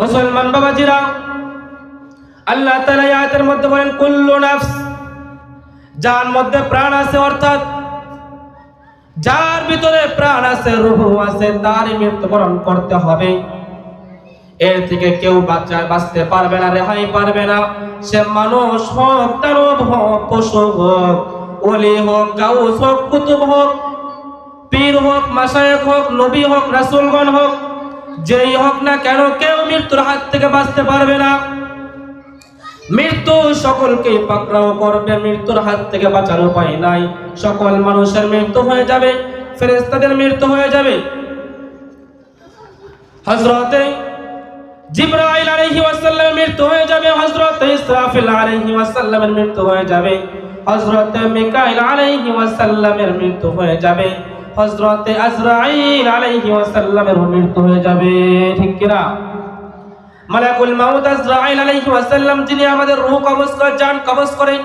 মুসলমান বাবাজিরা, আল্লাহ তাআলা আয়াতের মধ্যে বলেন কুল্লু নাফস, যার মধ্যে প্রাণ আছে, অর্থাৎ যার ভিতরে প্রাণ আছে, রূহ আছে, তারই মৃত্যুবরণ করতে হবে। এর থেকে কেউ বাঁচতে পারবে না, রেহাই পারবে না। সে মানুষ হোক, দানব হোক, পশু হোক, ওলি হোক, গাউস হোক, কুতুব হোক, পীর হোক, মাশায়েখ হোক, নবী হোক, রাসূলগণ হোক, যেই হোক না কেন, কেউ মৃত্যুর হাত থেকে বাঁচতে পারবে না। মৃত্যু সকলকেই পাকড়াও করবে, মৃত্যুর হাত থেকে বাঁচার উপায় নাই। সকল মানুষের মৃত্যু হয়ে যাবে, ফেরেশতাদের মৃত্যু হয়ে যাবে। হযরতে জিবরাইল আলাইহিস সালামের মৃত্যু হয়ে যাবে, হযরতে ইসরাফিল আলাইহিস সালামের মৃত্যু হয়ে যাবে, হযরতে মিকাইল আলাইহিস সালামের মৃত্যু হয়ে যাবে, হযরতে আজরাইল আলাইহিস সালামের মৃত্যু হয়ে যাবে। ঠিক কি না? মালাকুল মাউত আজরাইল আলাইহিস সালাম, যিনি আমাদের রূহ কবজ করে, জান কবজ করে,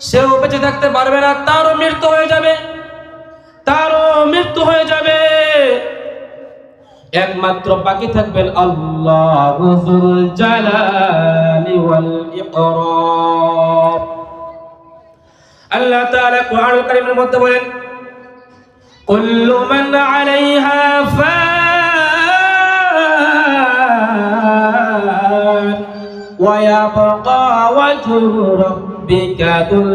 সেও বেঁচে থাকতে পারবে না, তারও মৃত্যু হয়ে যাবে, তারও মৃত্যু হয়ে যাবে। একমাত্র বাকি থাকবেন আল্লাহু যুল জালালি ওয়াল ইকরাম। আল্লাহ তাআলা কোরআনুল কারীমের মধ্যে বলেন কুল্লু মান আলাইহা ফান ওয়া ইয়াবকা ওয়াজহু রাব্বিকা যুল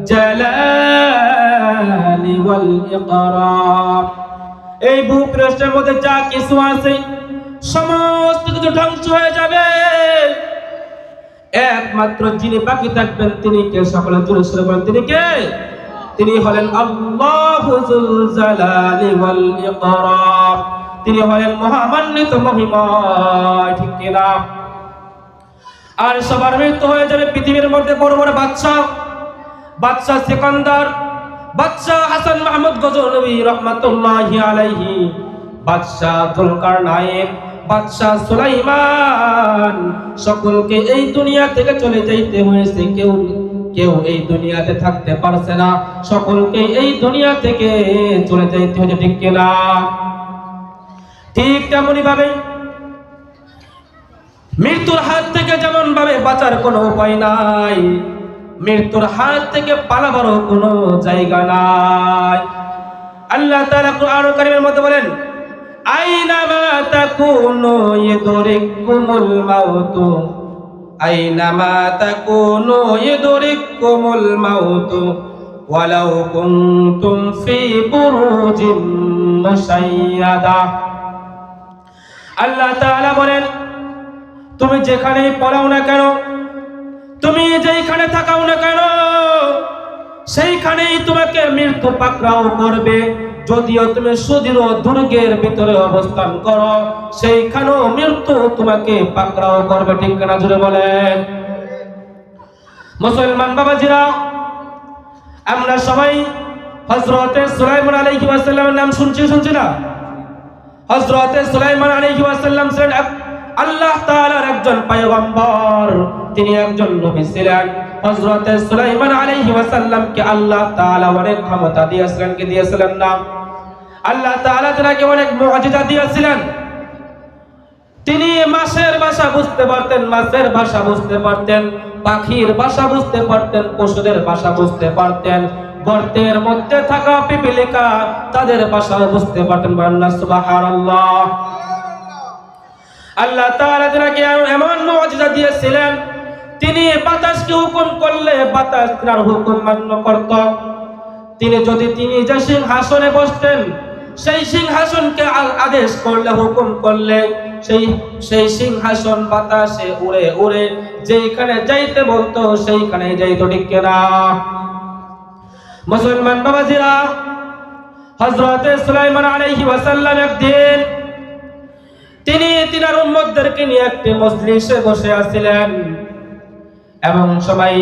জালালি ওয়াল ইকরাম। এই ভূপৃষ্ঠের মধ্যে যা কিছু আছে সমস্ত কিছু ধ্বংস হয়ে যাবে, একমাত্র যিনি বাকি থাকবেন তিনি কে? সকলে জোরে সোরে বলেন, তিনি কে? তিনি হলেন আল্লাহু যুল জালালি ওয়াল ইকরাম, তিনি হলেন মহামান্বিত মহিমময়। ঠিক কি না? আর সবার মৃত্যু হয়ে যাবে। পৃথিবীর মধ্যে বড় বড় বাদশা সিকান্দার, বাদশা হাসান মাহমুদ গজনবী রহমাতুল্লাহি আলাইহি, বাদশা যুলকারনাইন, বাদশা সুলাইমান, সকলকে এই দুনিয়া থেকে চলে যাইতে হয়েছে। কেউ এই দুনিয়াতে থাকতে পারছে না, সকলকে এই দুনিয়া থেকে চলে যাইতে হয়েছে। ঠিক কিনা? ঠিক তেমনি ভাবে মৃত্যুর হাত থেকে যেমন ভাবে বাঁচার কোনো উপায় নাই, মৃত্যুর হাত থেকে পালাবারও কোনো জায়গা নাই। আল্লাহ তাআলা কোরআনুল কারীমের মধ্যে বলেন আইনামা তাকুনু ইদরিকুমুল মাউত, আইনামা তাকুনু ইদরিকুমুল মাউত ওয়ালাউ কুনতুম ফি বুরুজিন মুশাইয়াদা। আল্লাহ তাআলা বলেন তুমি যেখানেই পড়াও না কেন, তুমি যেখানে থাকাও না কেন, সেইখানেই তোমাকে মৃত্যু পাকড়াও করবে। যদিও তুমি সুদৃঢ় দুর্গের ভিতরে অবস্থান করো, সেইখানেও মৃত্যু তোমাকে পাকড়াও করবে। ঠিক কিনা? জোরে বলেন। মুসলমান বাবাজিরা, আমরা সবাই হযরতে সুলাইমান আলাইহিস সালামের নাম শুনছি না? হযরতে সুলাইমান আলাইহিস সালাম ছিলেন আল্লাহ তাআলার একজন পয়গম্বর, তিনি একজন নবী ছিলেন। হযরতে সুলাইমান আলাইহিস সালামকে আল্লাহ তাআলা অনেক ক্ষমতা দিয়েছিলেন, কি দিয়েছিলেন না? আল্লাহ তাআলা তাকে অনেক মুআজিজা দিয়েছিলেন। তিনি মাছের ভাষা বুঝতে পারতেন, মাছের ভাষা বুঝতে পারতেন, পাখির ভাষা বুঝতে পারতেন, পশুদের ভাষা বুঝতে পারতেন, গর্তের মধ্যে থাকা পিপিলিকা তাদের ভাষা বুঝতে পারতেন। বলেন সুবহানাল্লাহ। আল্লাহ তাআলা তাকে এমন মুআজিজা দিয়েছিলেন, তিনি বাতাসকে হুকুম করলে বাতাস তার হুকুম মান্য করত। তিনি যে সিংহাসনে বসতেন, সেই সিংহাসনকে আদেশ করলে, হুকুম করলে, সেই সিংহাসন বাতাসে উড়ে উড়ে যেখানে যাইতে বলতো সেইখানে যাইতো। ঠিক কিনা? মুসলমান বাবাজিরা, হযরতে সুলাইমান আলাইহিস সালাম একদিন তিনার উম্মতদেরকে নিয়ে একটি মজলিসে বসে আছিলেন। এমন সময়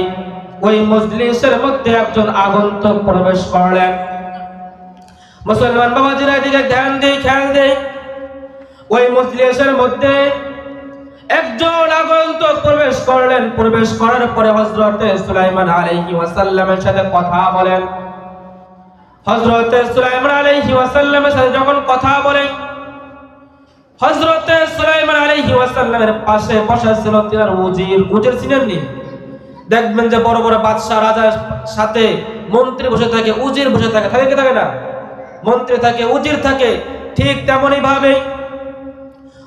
ওই মজলিসের মধ্যে একজন আগন্তুক প্রবেশ করলেন। মুসলমান বাবাজিরা এদিকে ধ্যান দিয়ে খেয়াল দিয়ে, ওই মজলিসের মধ্যে একজন আগন্তুক প্রবেশ করলেন। প্রবেশ করার পরে হযরতে সুলাইমান আলাইহিস সালামের সাথে কথা বলেন। হযরতে সুলাইমান আলাইহিস সালামের সাথে যখন কথা বলেন, হযরতে সুলাইমান আলাইহিস সালামের পাশে বসা ছিল তিনার উজির। উজির চিনেননি? দেখবেন যে বড় বড় বাদশা রাজার সাথে মন্ত্রী বসে থাকে, উজির বসে থাকে, থাকে কি থাকে না? মন্ত্রী থাকে, উজির থাকে। ঠিক তেমনি ভাবে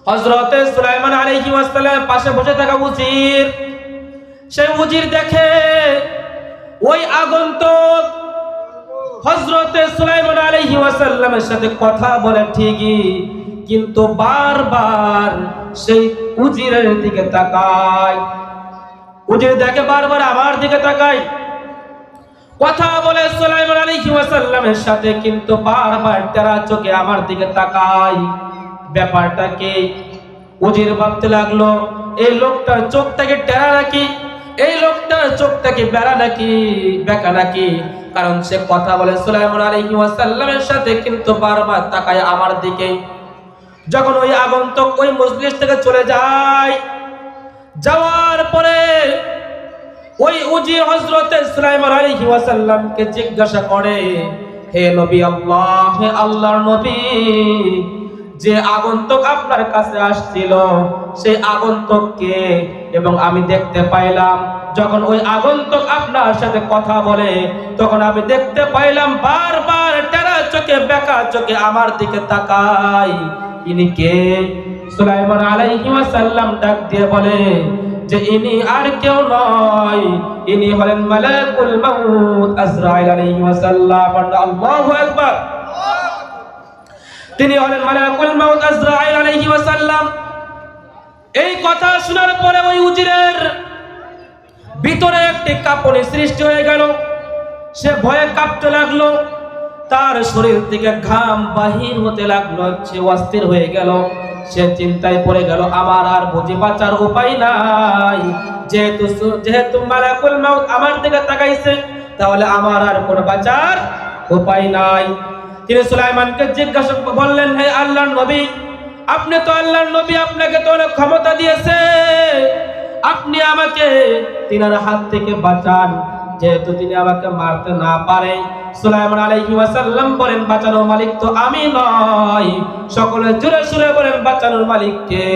হযরতে সুলাইমান আলাইহিস সালামের পাশে বসে থাকা উজির, সেই উজির দেখে ওই আগন্তুক হযরতে সুলাইমান আলাইহিস সালামের সাথে কথা বলে ঠিকই, কিন্তু বারবার সেই উজিরের দিকে তাকায়। উজির দেখে বারবার আমার দিকে তাকায়, কথা বলে সুলাইমান আলাইহিস সালামের সাথে, কিন্তু বারবার তেরা চোখে আমার দিকে তাকায়। ব্যাপারটা কি? উজির ভাবতে লাগলো এই লোকটার চোখটাকে টেরা নাকি, এই লোকটার চোখটাকে বেড়া নাকি, বেঁকা নাকি? কারণ সে কথা বলে সুলাইমান আলাইহিস সালামের সাথে, কিন্তু বারবার তাকায় আমার দিকে। যখন ওই আগন্তুক ওই মজলিস থেকে চলে যায়, যাওয়ার পরে ওই উজির হযরতে সুলাইমান আলাইহিস সালামকে জিজ্ঞাসা করে, হে নবী আল্লাহ, হে আল্লাহর নবী, যে আগন্তুক আপনার কাছে আসছিল সেই আগন্তুককে? এবং আমি দেখতে পাইলাম যখন ওই আগন্তুক আপনার সাথে কথা বলে, তখন আমি দেখতে পাইলাম বারবার টেরা চোখে বেঁকা চোখে আমার দিকে তাকায়। ইনি কে? সুলাইমান আলাইহিস সালাম ডাক দিয়ে বলে যে ইনি আর কেউ নয়, ইনি হলেন মালাকুল মাউত আজরাইল আলাইহিস সালাম। আল্লাহু আকবার। তিনি হলেন মালাকুল মাউত আজরাইল আলাইহিস সালাম। এই কথা শোনার পরে ওই উজিরের ভিতরে একটি কাঁপুনি সৃষ্টি হয়ে গেল। সে ভয়ে কাঁপতে লাগলো, তার শরীর থেকে ঘাম বাহির হতে লাগলো, সে অস্থির হয়ে গেল। সে চিন্তায় পড়ে গেল, আমার আর বুঝি বাঁচার উপায় নাই। যেহেতু মালাকুল মাউত আমার দিকে তাকাইছে, তাহলে আমার আর কোনো বাঁচার উপায় নাই। তিনি সুলাইমানকে জিজ্ঞাসা বললেন, হে আল্লাহর নবী, আপনি তো আল্লাহর নবী, আপনাকে তো অনেক ক্ষমতা দিয়েছে, আপনি আমাকে তিনার হাত থেকে বাঁচান, যেহেতু তিনি আমাকে মারতে না পারে। সুলাইমান আলাইহিস সালাম বলেন, বাঁচানোর মালিক তো আমি নয়। সকলে জোরে সুরে বলেন, বাঁচানোর মালিক কে?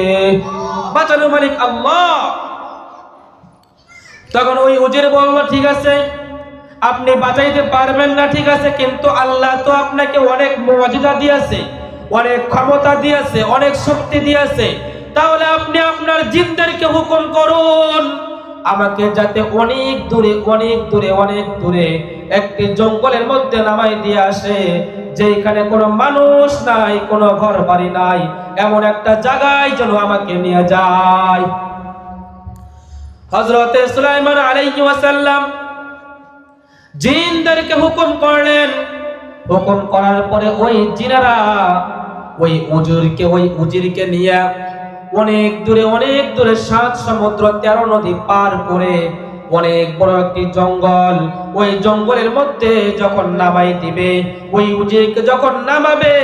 বাঁচানোর মালিক আল্লাহ। তখন ওই উজির বলল, ঠিক আছে, আপনি বাঁচাইতে পারবেন না, ঠিক আছে, কিন্তু আল্লাহ তো আপনাকে অনেক মুআজিজা দিয়েছে, অনেক ক্ষমতা দিয়েছে, অনেক শক্তি দিয়েছে। তাহলে আপনি আপনার জিনদেরকে হুকুম করুন আমাকে যাতে অনেক দূরে অনেক দূরে অনেক দূরে একটি জঙ্গলের মধ্যে নামাই দিয়ে আসে, যেখানে কোনো মানুষ নাই, কোনো ঘর বাড়ি নাই, এমন একটা জায়গায় যেন আমাকে নিয়ে যায়। হযরতে সুলাইমান আলাইহিস সালাম জিনদেরকে হুকুম করলেন। হুকুম করার পরে ওই জিনেরা ওই উজিরকে নিয়ে অনেক দূরে 7 সমুদ্র 13 নদী পার করে অনেক বড় একটি জঙ্গল, ওই জঙ্গলের মধ্যে যখন নামাই দিবে, ওই উজিরকে যখন নামাবে,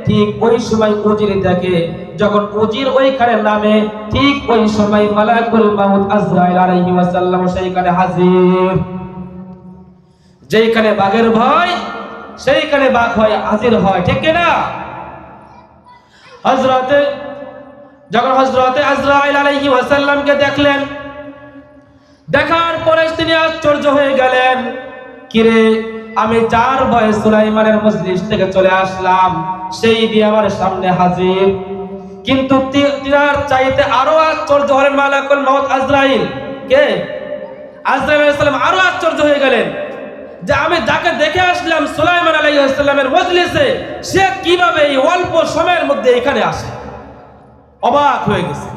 ঠিক ওই সময় উজির দেখে, যখন উজির ওইখানে নামে, ঠিক ওই সময় মালাকুল মাউত আজরাইল আলাইহিস সালাম সেইখানে হাজির। যেখানে বাঘের ভয় সেইখানে বাঘ হয়, হাজির হয়, ঠিক কিনা? যখন হযরতে আজরাইল আলাইহিস সালামকে দেখলেন, দেখার পরে তিনি আশ্চর্য হয়ে গেলেন, কিরে, আমি যার ভয়ে সুলাইমানের মজলিস থেকে চলে আসলাম, সেই দিয়ে আমার সামনে হাজির। কিন্তু তিনার চাইতে আরো আশ্চর্য হলেন মালাকুল মাউত আজরাইল। কে? আজরাইল আলাইহিস সালাম আরো আশ্চর্য হয়ে গেলেন যে আমি যাকে দেখে আসলাম সুলাইমান আলাইহিস সালামের মজলিসে, সে কিভাবে এই অল্প সময়ের মধ্যে এখানে আসে। অবাক হয়ে গেছে।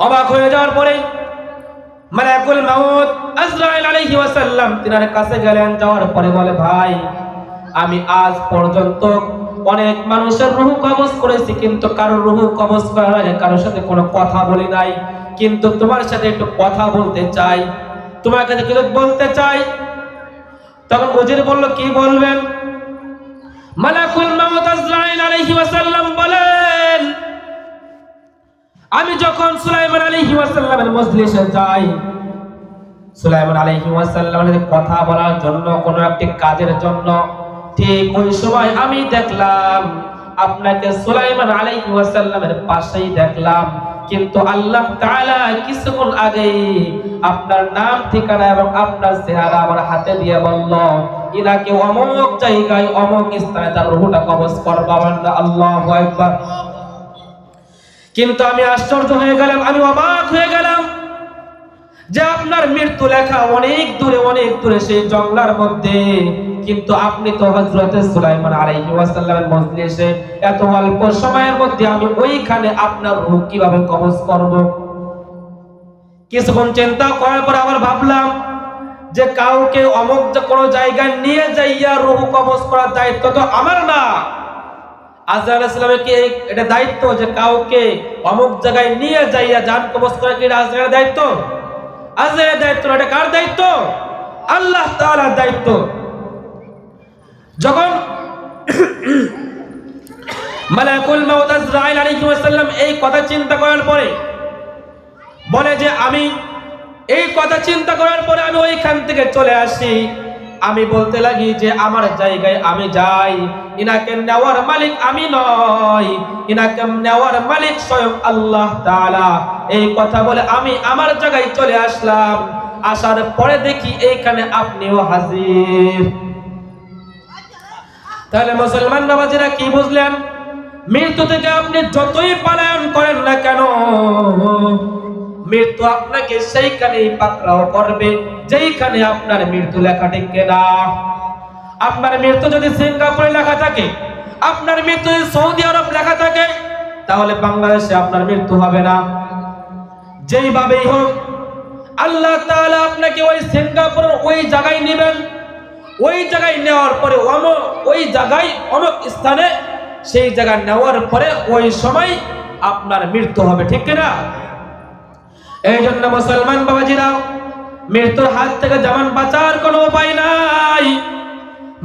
অবাক হয়ে যাওয়ার পরে মালাকুল মাউত আজরাইল আলাইহিস সালাম তিনার কাছে গেলেন। যাওয়ার পরে বলে, ভাই, আমি আজ পর্যন্ত অনেক মানুষের রূহ কবজ করেছি, কিন্তু কারোর রূহ কবজ করার আগে কারোর সাথে কোনো কথা বলি নাই, কিন্তু তোমার সাথে একটু কথা বলতে চাই, তোমার কাছে কিছু বলতে চাই। তখন উজির বলল, কি বলবেন? মালাকুল মাউত আজরাইল আলাইহিস সালাম বলেন, আমি যখন সুলাইমান আলাইহিস সালামের মজলিসে যাই, সুলাইমান আলাইহিস সালামের কথা বলার জন্য, কোনো একটি কাজের জন্য, ঠিক ওই সময় আমি দেখলাম আপনাকে সুলাইমান আলাইহিস সালামের পাশেই দেখলাম, কিন্তু আল্লাহ তাআলা কিছুক্ষণ আগেই আপনার নাম ঠিকানা এবং আপনার চেহারা আমার হাতে দিয়ে বলল, ইনাকে অমুক জায়গায় অমুক স্থানে তার রূহটা কবজ করবেন না। আল্লাহু আকবার। কিন্তু আমি আশ্চর্য হয়ে গেলাম, আমি অবাক হয়ে গেলাম যে আপনার মৃত্যু লেখা অনেক দূরে সেই জঙ্গলার মধ্যে, কিন্তু আপনি তো হযরত সুলাইমান আলাইহিস সালামের মজলিসে, এত অল্প সময়ের মধ্যে আমি ওইখানে আপনার রূহ কিভাবে কবজ করব? কিছুক্ষণ চিন্তা করার পর আবার ভাবলাম যে কাউকে অমুক কোনো জায়গায় নিয়ে যাইয়া রূহ কবজ করার দায়িত্ব তো আমার না। আজরাইল আলাইহিস সালামের কি এটা দায়িত্ব যে কাউকে অমুক জায়গায় নিয়ে যাইয়া জান কবজ করা কি আজরাইলের দায়িত্ব? আজরাইলের দায়িত্ব না, এটা কার দায়িত্ব? আল্লাহ তাআলার দায়িত্ব। যখন মালাকুল মাউত আজরাইল আলাইহিস সালাম এই কথা চিন্তা করার পরে বলে যে আমি এই কথা চিন্তা করার পরে আমি ওইখান থেকে চলে আসি, আমি বলতে লাগি যে আমার জায়গায় আমি যাই, ইনাকে নেওয়ার মালিক আমি নই, ইনাকে নেওয়ার মালিক স্বয়ং আল্লাহ তাআলা। এই কথা বলে আমি আমার জায়গায় চলে আসলাম। আসার পরে দেখি এইখানে আপনিও হাজির। তাহলে মুসলমান বাবাজিরা কি বুঝলেন? মৃত্যু থেকে আপনি যতই পলায়ন করেন না কেন, মৃত্যু আপনাকে সেইখানেই পাকড়াও করবে যেইখানে আপনার মৃত্যু লেখা থাকে না। আপনার মৃত্যু যদি সিঙ্গাপুরে লেখা থাকে, আপনার মৃত্যু যদি সৌদি আরব লেখা থাকে, তাহলে বাংলাদেশে আপনার মৃত্যু হবে না। যেইভাবেই হোক আল্লাহ তাআলা আপনাকে ওই সিঙ্গাপুরের ওই জায়গায় নেবেন। ওই জায়গায় নেওয়ার পরে ওই জায়গায় অমুক স্থানে, সেই জায়গায় নেওয়ার পরে ওই সময় আপনার মৃত্যু হবে, ঠিক কিনা? এই জন্য মুসলমান বাবাজিরা, মৃত্যুর হাত থেকে যেমন বাঁচার কোনো উপায় নাই,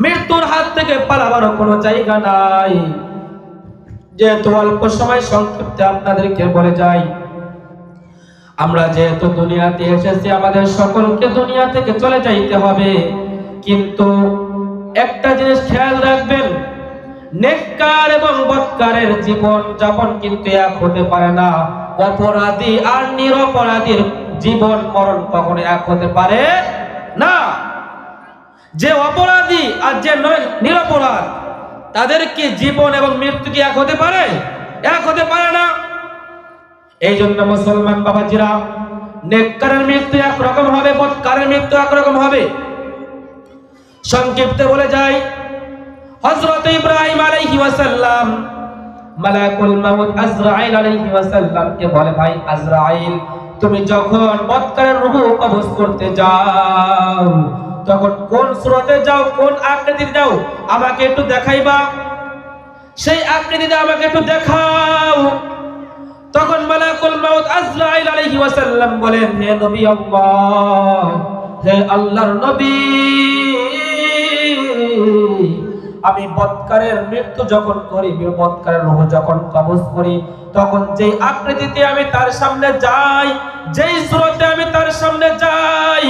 মৃত্যুর হাত থেকে পালাবারও কোনো জায়গা নাই। যেহেতু অল্প সময় সংক্ষিপ্তে আপনাদেরকে বলে যাই, আমরা যেহেতু দুনিয়াতে এসেছি, আমাদের সকলকে দুনিয়া থেকে চলে যাইতে হবে। কিন্তু একটা জিনিস খেয়াল রাখবেন, নেককার এবং বদকারের জীবন যাপন কিন্তু এক হতে পারে না। অপরাধী আর নিরপরাধীর জীবন মরণ কখনো এক হতে পারে না। যে অপরাধী আর যে নিরপরাধ, তাদের কি জীবন এবং মৃত্যু কি এক হতে পারে? এক হতে পারে না। এই জন্য মুসলমান বাবাজিরা, নেককারের মৃত্যু একরকম হবে, বদকারের মৃত্যু একরকম হবে। সংক্ষিপ্তে বলে যাই, হযরত ইব্রাহিম আলাইহিস সালাম মালাকুল মাউত আজরাইল আলাইহিস সালামকে বলে, ভাই আজরাইল, তুমি যখন বদকারের রূহ কবজ করতে যাও, তখন কোন সূরাতে যাও, কোন আকৃতিতে যাও, আমাকে একটু দেখাইবা। সেই আকৃতিতে আমাকে একটু দেখাও। তখন মালাকুল মাউত আজরাইল আলাইহিস সালাম বলেন, হে নবী আল্লাহ, হে আল্লাহর নবী, আমি বদকারের মৃত্যু যখন করি, বদকারের রূহ যখন কবজ করি, তখন যেই আকৃতিতে আমি তার সামনে যাই, যেই সূরাতে আমি তার সামনে যাই,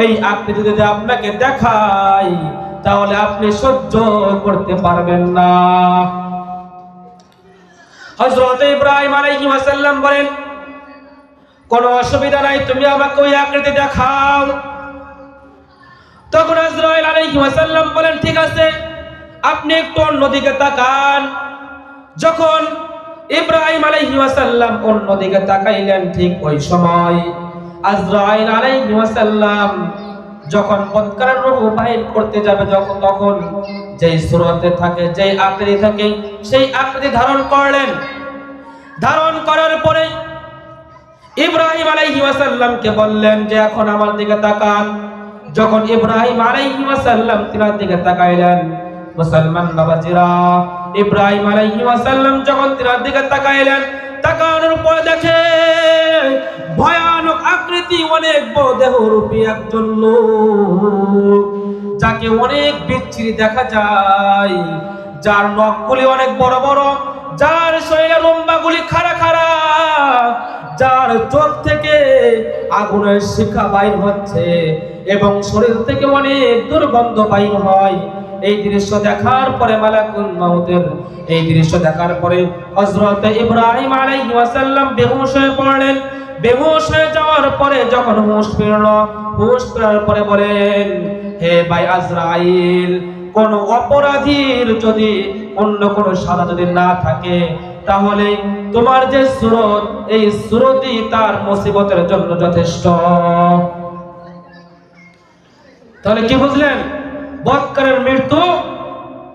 এই আকৃতি যদি আপনাকে দেখাই, তাহলে আপনি সহ্য করতে পারবেন না। হযরত ইব্রাহিম আলাইহিস সালাম বলেন, কোনো অসুবিধা নাই, তুমি আমাকে ওই আকৃতি দেখাও। তখন আজরাইল আলাইহিস সালাম বলেন, ঠিক আছে, আপনি একটু অন্যদিকে তাকান। যখন ইব্রাহিম আলাইহিস সালাম অন্যদিকে তাকাইলেন, ঠিক ওই সময় আজরাইল আলাইহিস সালাম যখন বদকারের রূহ বাহির করতে যাবে, তখন যেই সূরাতে থাকে, যেই আকৃতি থাকে, সেই আকৃতি ধারণ করলেন। ধারণ করার পরে ইব্রাহিম আলাইহিস সালামকে বললেন যে এখন আমার দিকে তাকান। যখন ইব্রাহিম আলাইহিস সালাম তিনার দিকে তাকাইলেন, মুসলমান বাবাজিরা, ইব্রাহিম আলাইহিস সালাম যখন তিনার দিকে তাকাইলেন, তাকানোর পরে দেখে ভয়ানক আকৃতি, অনেক বড় দেহরূপী একজন লোক, যাকে অনেক বিচ্ছিরি দেখা যায়, যার নখগুলি অনেক বড় বড়, যার শরীরে লম্বাগুলি খাড়া খাড়া, যার চোখ থেকে আগুনের শিখা বাইর হচ্ছে এবং শরীর থেকে অনেক দুর্গন্ধ বাইর হয়। এই দৃশ্য দেখার পরে মালাকুল মাউতের এই দৃশ্য দেখার পরে হযরত ইব্রাহিম আলাইহিস সালাম বেহুশ হয়ে পড়লেন। বেহুশ হয়ে যাওয়ার পরে যখন হুঁশ ফিরল, হুঁশ ফেরার পরে বলেন, হে ভাই আজরাইল, কোন অপরাধীর যদি অন্য কোন সাজা যদি না থাকে, তাহলে তোমার যে সূরত, এই সূরতই তার মুসিবতের জন্য যথেষ্ট। তাহলে কি বুঝলেন? বৎকারের মৃত্যু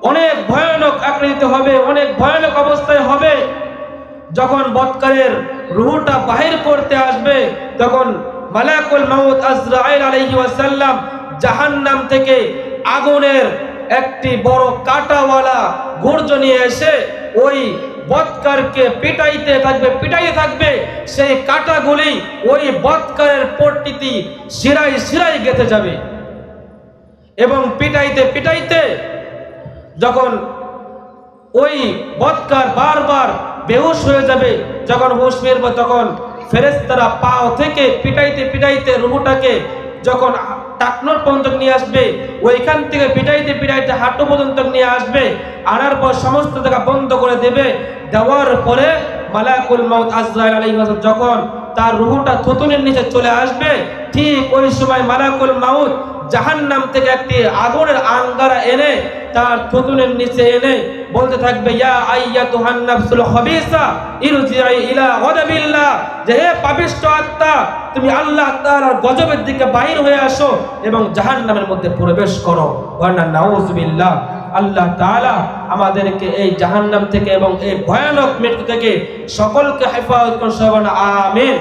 অনেক ভয়ানক আকৃতি হবে, অনেক ভয়ানক অবস্থায় হবে। যখন বৎকারের রূহটা বাহির করতে আসবে, তখন মালাকুল মাউত আজরাইল আলাইহিস সালাম জাহান্নাম থেকে আগুনের একটি বড় কাঁটাওয়ালা গুর্জ নিয়ে এসে ওই বৎকারকে পিটাইতে থাকবে। সেই কাঁটাগুলি ওই বৎকারের পট্টিতে শিরায় শিরায় গেঁথে যাবে এবং পিটাইতে যখন ওই বৎকার বারবার বেহুশ হয়ে যাবে, যখন হুঁশ ফিরবে তখন ফেরেশতারা পাও থেকে পিটাইতে রুহটাকে যখন টাকনোর পর্যন্ত নিয়ে আসবে, ওইখান থেকে পিটাইতে হাঁটু পর্যন্ত নিয়ে আসবে, আনার পর সমস্ত জায়গা বন্ধ করে দেবে। দেওয়ার পরে মালাকুল মাউত আজরাইল আলাইহিস সালাম যখন তার রুহটা থুতুনের নিচে চলে আসবে, ঠিক ওই সময় মালাকুল মাউত জাহান্নাম থেকে একটি আগুনের আঙ্গারা এনে তার থুতুনের নিচে এনে বলতে থাকবে, ইয়া আইয়াতুহান নাফসুল খাবিসা ইরজিই ইলা গাদাবিল্লাহ, যে হে পাপিষ্ঠ আত্মা, তুমি আল্লাহ তাআলার গজবের দিকে বাইর হয়ে আসো এবং জাহান্নামের মধ্যে প্রবেশ করো। ওয়া নাউযুবিল্লাহ। আল্লাহ তাআলা আমাদেরকে এই জাহান্নাম থেকে এবং এই ভয়ানক মৃত্যু থেকে সকলকে হেফাজত করুন। আমিন।